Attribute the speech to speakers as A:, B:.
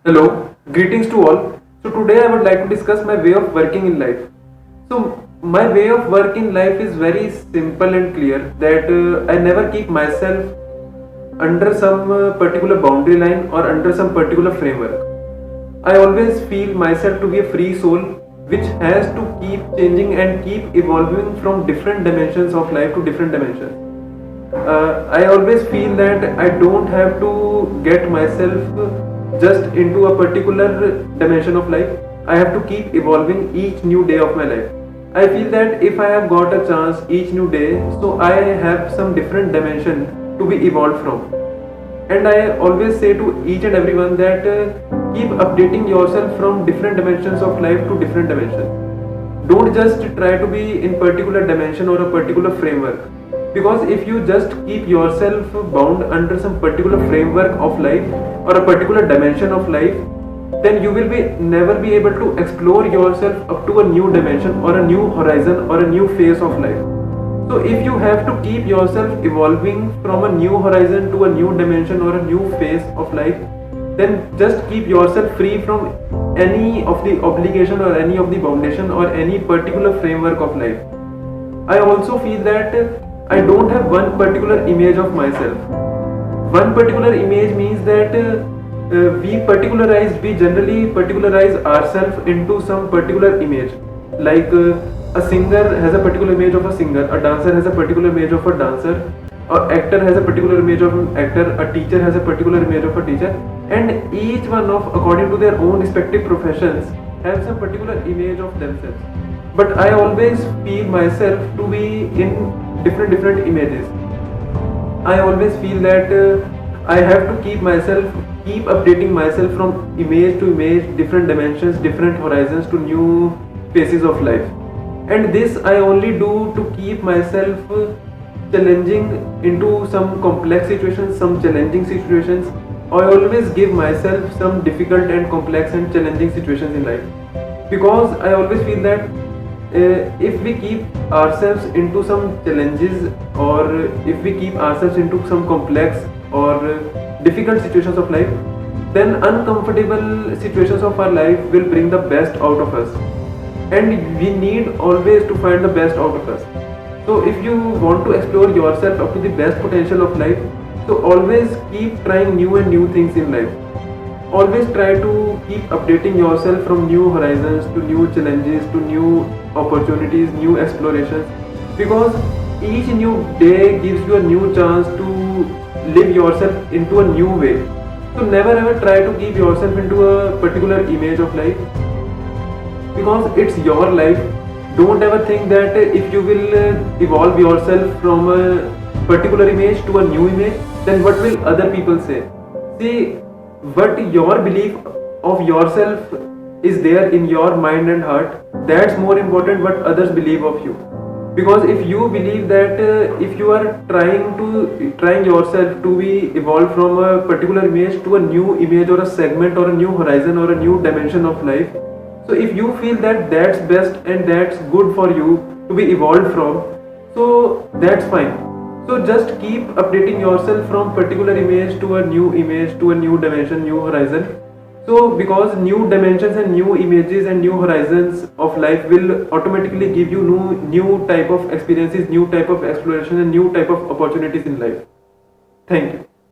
A: Hello, greetings to all. So today I would like to discuss my way of working in life. So my way of work in life is very simple and clear that I never keep myself under some particular boundary line or under some particular framework. I always feel myself to be a free soul which has to keep changing and keep evolving from different dimensions of life to different dimensions. I always feel that I don't have to get myself just into a particular dimension of life. I have to keep evolving each new day of my life. I feel that if I have got a chance each new day, so I have some different dimension to be evolved from. And I always say to each and everyone that keep updating yourself from different dimensions of life to different dimensions. Don't just try to be in particular dimension or a particular framework, because if you just keep yourself bound under some particular framework of life or a particular dimension of life, then you will be never be able to explore yourself up to a new dimension or a new horizon or a new phase of life. So if you have to keep yourself evolving from a new horizon to a new dimension or a new phase of life, then just keep yourself free from any of the obligation or any of the foundation or any particular framework of life. I also feel that I don't have one particular image of myself. One particular image means that we generally particularize ourselves into some particular image. Like a singer has a particular image of a singer, a dancer has a particular image of a dancer, an actor has a particular image of an actor, a teacher has a particular image of a teacher, and each one of, according to their own respective professions, have some particular image of themselves. But I always feel myself to be in different images. I always feel that I have to keep updating myself from image to image, different dimensions, different horizons to new phases of life. And this I only do to keep myself challenging into some complex situations, some challenging situations. I always give myself some difficult and complex and challenging situations in life, because I always feel that if we keep ourselves into some challenges, or if we keep ourselves into some complex or difficult situations of life, then uncomfortable situations of our life will bring the best out of us, and we need always to find the best out of us. So if you want to explore yourself up to the best potential of life, so always keep trying new and new things in life. Always try to keep updating yourself from new horizons to new challenges to new opportunities, new explorations, because each new day gives you a new chance to live yourself into a new way. So never ever try to keep yourself into a particular image of life, because it's your life. Don't ever think that if you will evolve yourself from a particular image to a new image, then what will other people say? See, what your belief of yourself is there in your mind and heart, that's more important what others believe of you. Because if you believe that if you are trying yourself to be evolved from a particular image to a new image or a segment or a new horizon or a new dimension of life, so if you feel that that's best and that's good for you to be evolved from, so that's fine. So just keep updating yourself from particular image to a new dimension, new horizon. So because new dimensions and new images and new horizons of life will automatically give you new type of experiences, new type of exploration and new type of opportunities in life. Thank you.